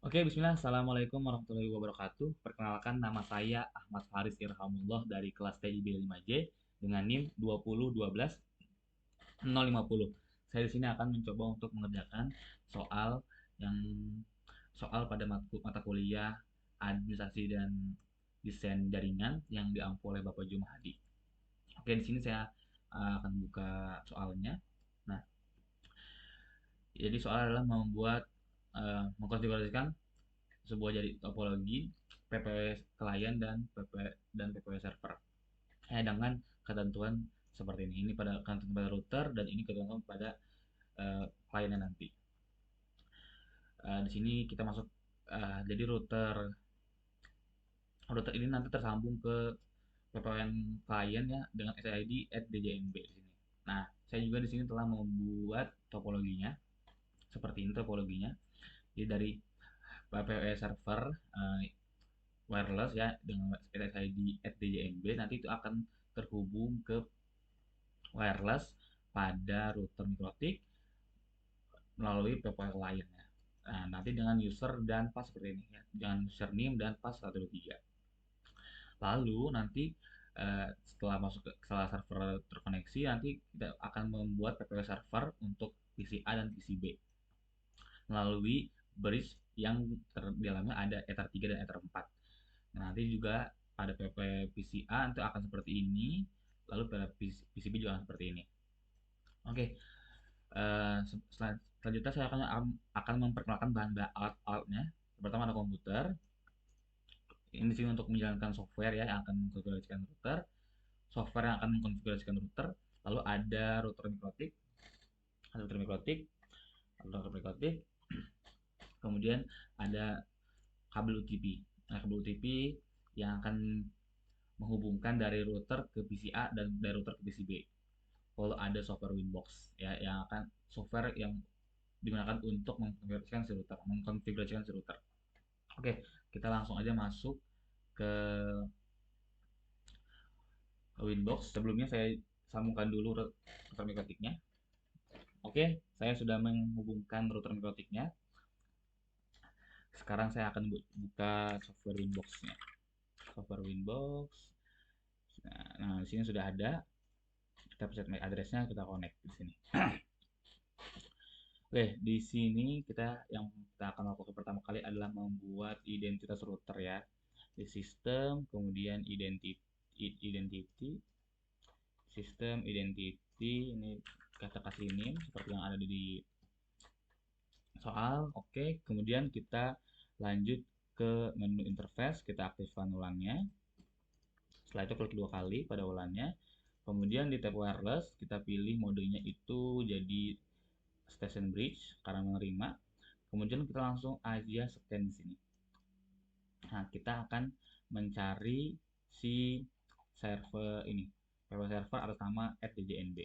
Oke, bismillah. Assalamualaikum warahmatullahi wabarakatuh. Perkenalkan, nama saya Ahmad Faris Irhamullah dari kelas TIB 5J dengan NIM 2012050. Saya di sini akan mencoba untuk mengerjakan soal yang soal pada mata kuliah administrasi dan desain jaringan yang diampu oleh Bapak Jumhadi. Oke, di sini saya akan buka soalnya. Nah, jadi soal adalah mengkonfigurasikan sebuah jadi topologi PPW klien dan PPW server. Dengan ketentuan seperti ini. Ini pada ketentuan pada router dan ini ketentuan pada kliennya nanti. Di sini kita masuk jadi router router ini nanti tersambung ke PPWN klien ya dengan SID at DJNB di sini. Nah, saya juga di sini telah membuat topologinya seperti ini topologinya. Jadi dari PPW server wireless ya dengan SSID at DJNB nanti itu akan terhubung ke wireless pada router mikrotik melalui PPW lainnya. Nah, nanti dengan user dan pass seperti ini ya, dengan username dan pass 123. Lalu nanti setelah server terkoneksi nanti kita akan membuat PPW server untuk PC A dan PC B melalui bridge yang di dalamnya ada Ether 3 dan Ether 4. Nah, nanti juga pada PP PCA itu akan seperti ini, lalu pada PCB juga akan seperti ini. Oke, selanjutnya saya akan memperkenalkan bahan alat-alatnya. Pertama ada komputer. Ini di sini untuk menjalankan software ya yang akan mengkonfigurasikan router, software yang akan mengkonfigurasikan router. Lalu ada router mikrotik, router mikrotik. Kemudian ada kabel UTP. Nah, kabel UTP yang akan menghubungkan dari router ke PCA dan dari router ke PCB. Lalu ada software Winbox ya yang akan software yang digunakan untuk mengkonfigurasikan si router. Oke, kita langsung aja masuk ke Winbox. Sebelumnya saya sambungkan dulu router mikrotiknya. Oke, saya sudah menghubungkan router mikrotiknya. Sekarang saya akan buka software Winbox-nya. Software Winbox. Nah, di sini sudah ada. Kita pencet MAC address-nya, kita connect di sini. Oke, di sini kita akan lakukan pertama kali adalah membuat identitas router ya. Di sistem, kemudian identity, sistem identity ini kita kasih name seperti yang ada di soal. Oke, kemudian kita lanjut ke menu interface, kita aktifkan ulannya. Setelah itu klik dua kali pada ulannya. Kemudian di tab wireless kita pilih modenya itu jadi station bridge karena menerima. Kemudian kita langsung aja scan di sini. Nah, kita akan mencari si server ini. Server atas nama @djnb.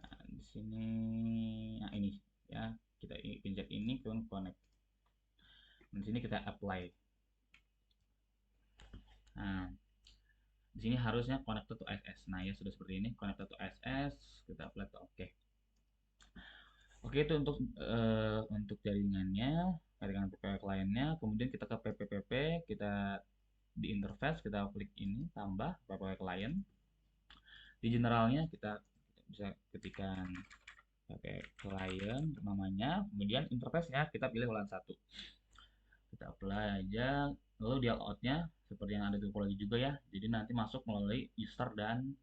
Nah, di sini nah ini ya, kita pencet ini kemudian connect. Di sini kita apply. Nah, di sini harusnya connected to SS. Nah, ya sudah seperti ini, connected to SS, kita apply ke oke. Oke, itu untuk jaringannya, jaringan PPW kliennya. Kemudian kita ke PPPP, kita di interface kita klik ini tambah PPW client. Di generalnya kita bisa ketikkan PPW client namanya, kemudian interface-nya kita pilih ulang satu. Kita apply aja, lalu di layout-nya seperti yang ada di topologi juga ya. Jadi nanti masuk melalui user dan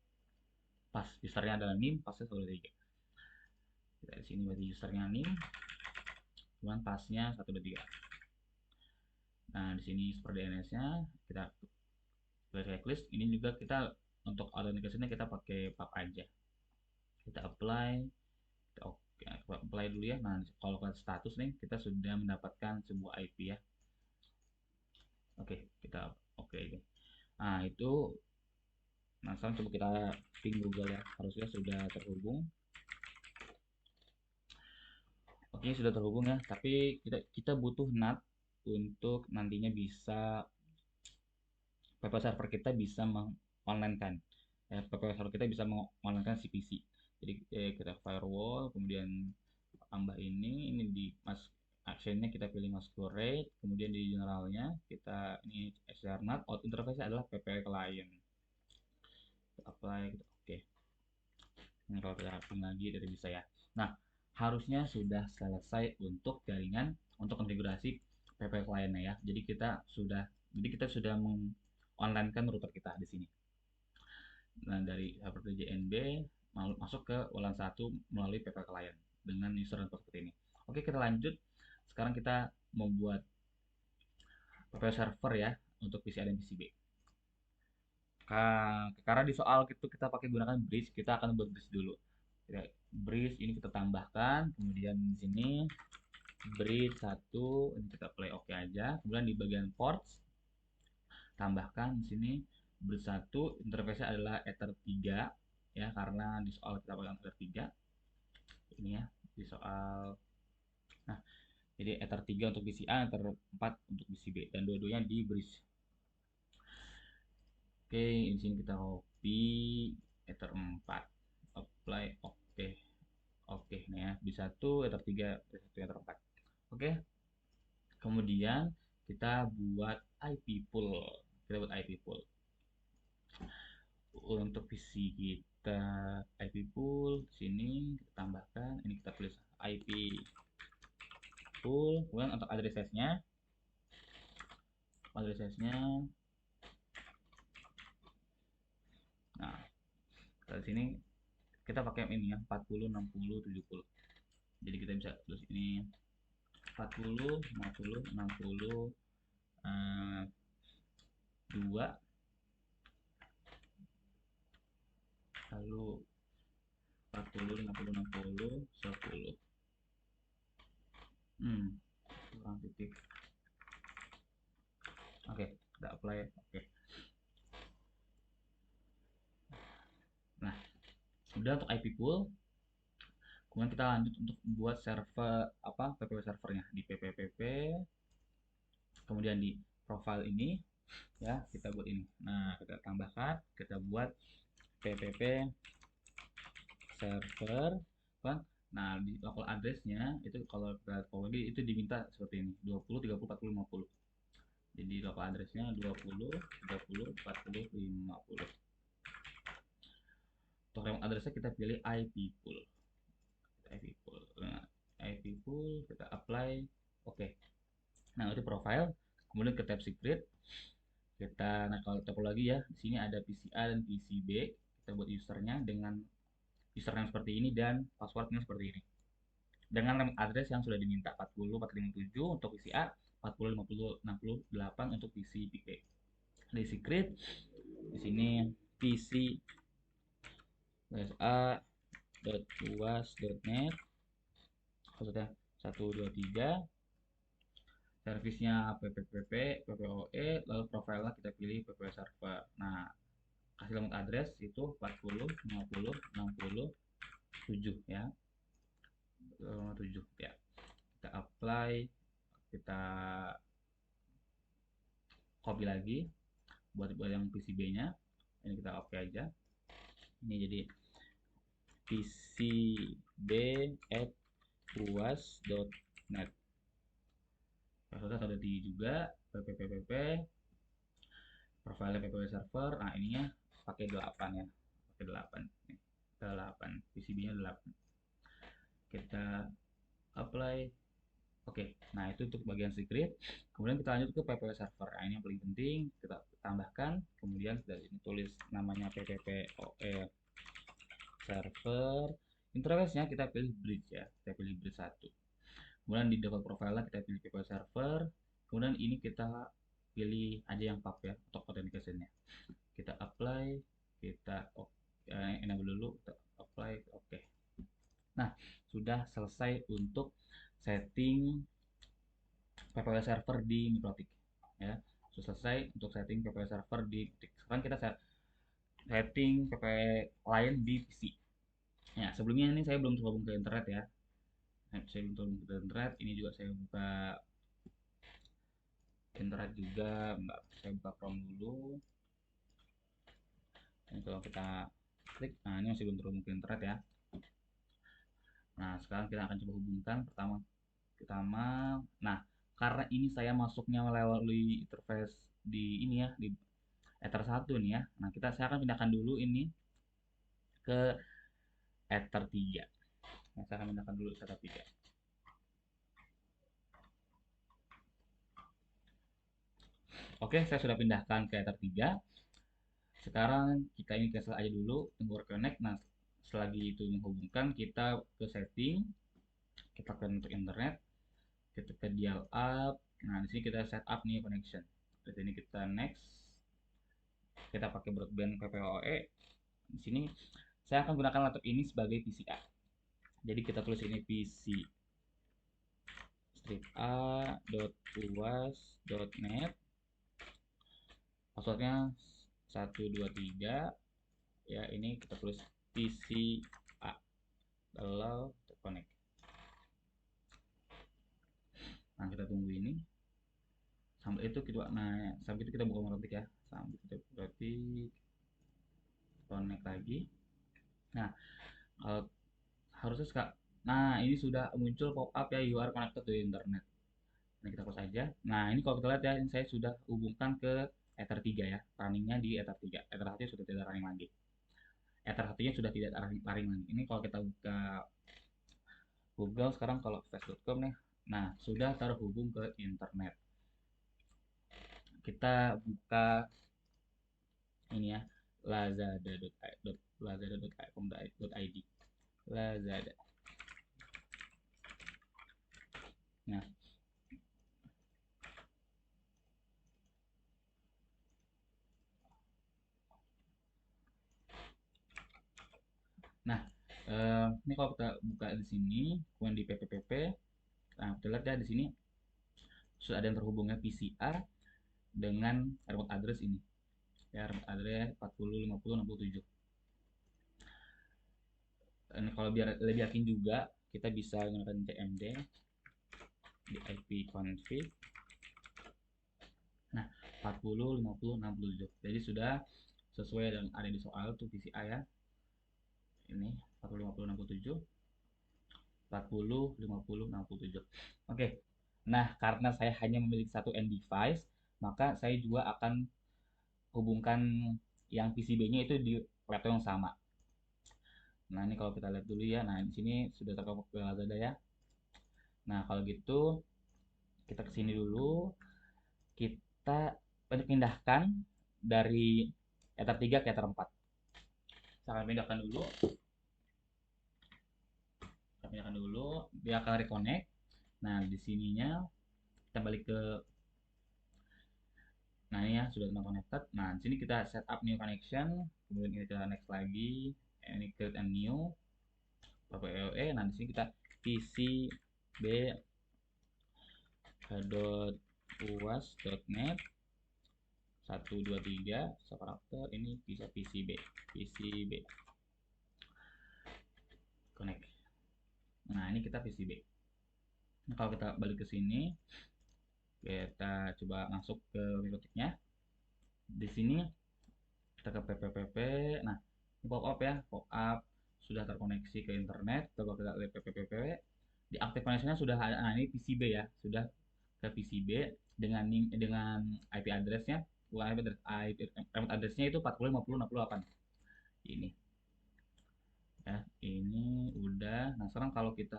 pas. Usernya adalah NIM, pasnya 123. Kita di sini berarti usernya NIM, cuman pasnya 123. Nah, di sini seperti DNS-nya kita checklist. Ini juga kita untuk authentication-nya kita pakai pub aja. Kita apply, kita apply dulu ya. Nah, kalau ke status nih kita sudah mendapatkan sebuah IP ya. Oke, kita oke ini. Nah, itu sekarang coba kita ping Google ya. Harusnya sudah terhubung. Oke, sudah terhubung ya. Tapi kita butuh NAT untuk nantinya bisa PPW server kita bisa online kan ya, PPW server kita bisa online kan CPC. Jadi kita firewall kemudian tambah ini di mas actionnya kita pilih masquerade, kemudian di generalnya kita ini external, out interface adalah PPW client. Apply gitu. Oke. Ini kalau kita pilih lagi dari bisa ya. Nah, harusnya sudah selesai untuk jaringan, untuk konfigurasi PPW client ya. Jadi kita sudah online kan router kita di sini. Nah, dari seperti JNB masuk ke WLAN 1 melalui PPW client dengan user dan seperti ini. Oke, kita lanjut. Sekarang kita membuat PPW server ya untuk PCA dan PCB. Karena di soal itu kita pakai gunakan bridge, kita akan buat bridge dulu. Bridge ini kita tambahkan, kemudian di sini bridge 1 ini kita play oke aja. Kemudian di bagian ports tambahkan di sini bridge 1 interface-nya adalah Ether 3 ya, karena di soal kita pakai Ether 3 ini ya di soal. Nah, jadi Ether 3 untuk PCA, Ether 4 untuk PCB dan dua-duanya di bridge. Oke, di sini kita copy Ether 4, apply, oke. Oke, nah ya, di satu Ether 3, di satu Ether 4. Oke, kemudian kita buat IP pool. Kita buat IP pool. Untuk PC kita IP pool sini kita tambahkan, ini kita tulis IP pool. Kemudian untuk address-nya nah, dari sini kita pakai ini ya 40 60 70. Jadi kita bisa tulis ini 40 50 60 2, lalu 40 50 60 10. Kurang titik. Oke, kita apply. Oke. Nah, sudah untuk IP pool. Kemudian kita lanjut untuk membuat server PPW servernya di PPPP. Kemudian di profile ini ya kita buat ini. Nah, kita tambahkan, kita buat PPP server kan. Nah, di local address-nya itu kalau kita lagi itu diminta seperti ini 20 30 40 50. Jadi local address-nya 20 30 40 50. Untuk remote address-nya kita pilih IP pool. IP pool. Nah, IP pool kita apply. Oke. Nah, itu profile. Kemudian ke tab secret. Nah kalau topologi ya, di sini ada PCA dan PCB. Kita buat usernya dengan username seperti ini dan passwordnya seperti ini. Dengan remote address yang sudah diminta 40 457 untuk PCA, 40 50 68 untuk PCB. Di secret di sini PC uas.net maksudnya 123, servisnya PPPP PPOE, lalu profilnya kita pilih PPW server. Nah, kasih remote address itu 40 50 60 7 ya, 7 ya. Kita apply, kita copy lagi buat yang PCB-nya. Ini kita oke aja. Ini jadi pcb@uas.net. Passwordnya ada di juga pppp profile PPW server. Nah, ininya pakai 8 ya, pakai 8 nih, 8 PCB-nya 8. Kita apply. Oke, nah itu untuk bagian secret. Kemudian kita lanjut ke PPW server. Nah, ini yang paling penting kita tambahkan. Kemudian dari sini tulis namanya PPPoE server. Interface-nya kita pilih bridge ya, kita pilih bridge 1. Kemudian di default profile kita pilih PPW server. Kemudian ini kita pilih aja yang pub ya untuk authentication-nya. Kita apply, kita enable dulu, kita apply, oke. Nah, sudah selesai untuk setting PPW server di Mikrotik ya. Sudah selesai untuk setting PPW server di Mikrotik. Sekarang kita setting PPW client di PC. Ya, sebelumnya ini saya belum terhubung ke internet ya. Saya belum terhubung ke internet. Ini juga saya buka internet juga. Enggak, saya buka Chrome dulu. Ini kalau kita klik, nah ini masih belum terhubung ke internet ya. Nah, sekarang kita akan coba hubungkan pertama Pertama, nah karena ini saya masuknya melalui interface di ini ya, di Ether 1 nih ya. Nah, saya akan pindahkan dulu ini ke Ether 3. Nah, saya akan pindahkan dulu Ether 3. Oke, saya sudah pindahkan ke Ether 3. Sekarang kita ini cancel aja dulu, tunggu reconnect. Nah, selagi itu menghubungkan, kita ke setting, kita ke untuk internet, kita ke dial up. Nah, di sini kita set up new connection. Di sini kita next, kita pakai broadband PPOE. Di sini saya akan gunakan laptop ini sebagai PCA. Jadi kita tulis ini PC strip.a.uas.net, passwordnya 123 ya. Ini kita tulis PCA allow to connect. Nah, kita tunggu ini sampai itu kita, nah sampai itu kita buka Morontik ya, sampai kita berarti connect lagi. Nah, uh, harusnya nah ini sudah muncul pop up ya, you are connected to internet. Nah, kita close aja. Nah, ini kalau kita lihat ya, ini saya sudah hubungkan ke Ether 3 ya, runningnya di Ether 3. Ether 1 sudah tidak running lagi. Ether 1-nya sudah tidak running lagi. Ini kalau kita buka Google sekarang, kalau fast.com nih, nah sudah terhubung ke internet. Kita buka ini ya, lazada.com.id. Lazada. Nah, nah ini kalau kita buka di sini, kemudian di PPPP, nah kita lihat ya di sini sudah ada yang terhubungnya PCR dengan remote address ini. Ya, remote address 40 50 67. Ini kalau biar lebih yakin juga, kita bisa menggunakan cmd di IP config. Nah, 40 50 67. Jadi sudah sesuai dengan ada di soal tuh PCI ya. Ini 40 50 67, 40 50 67. Oke. Nah, karena saya hanya memiliki satu end device, maka saya juga akan hubungkan yang PCB-nya itu di laptop yang sama. Nah, ini kalau kita lihat dulu ya. Nah, di sini sudah terkoneksi ke Lazada ya. Nah, kalau gitu kita ke sini dulu. Kita pindahkan dari Ether 3 ke Ether 4. Saya akan pindahkan dulu. Kita pindahkan dulu. Dia akan reconnect. Nah, di sininya kita balik ke, nah ini ya sudah connected. Nah, di sini kita set up new connection. Kemudian kita next lagi. Ini create a new PPOE. Nah, di sini kita pcb.uas.net 123 karakter. Ini bisa PCB connect. Nah, ini kita PCB. Nah, kalau kita balik ke sini, kita coba masuk ke biblioteknya. Di sini kita ke PPPP. Nah, ini pop up ya, pop up sudah terkoneksi ke internet. Coba kita lihat PPPP. Di active connection-nya sudah ada. Nah, ini PCB ya, sudah ke PCB dengan IP address-nya, bukan IP address, remote address-nya itu 40 50 68. Ini ya, ini udah. Nah, sekarang kalau kita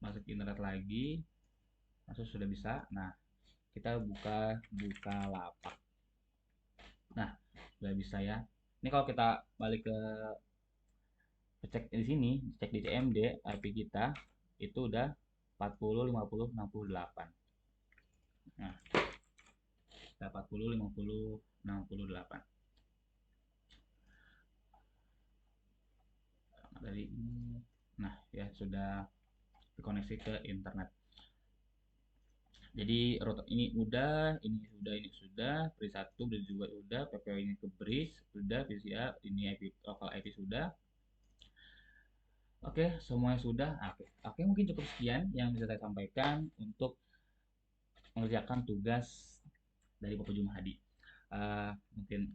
masuk internet lagi, masuk sudah bisa. Nah, kita buka lapak. Nah, sudah bisa ya. Ini kalau kita balik ke cek di sini, cek di CMD IP kita itu udah 40 50 68. Nah, 40 50 68. Dari ini, nah ya sudah dikoneksi ke internet. Jadi router ini sudah, bridge 1, bridge 2 sudah, PPO ini ke bridge sudah, PCA ini IP local IP sudah. Oke, semuanya sudah. Oke, mungkin cukup sekian yang bisa saya sampaikan untuk mengerjakan tugas dari Bapak Jumhadi. Mungkin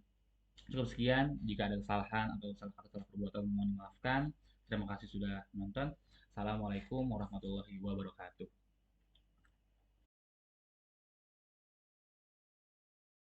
cukup sekian. Jika ada kesalahan atau salah perbuatan, mohon dimaafkan. Terima kasih sudah menonton. Assalamualaikum warahmatullahi wabarakatuh.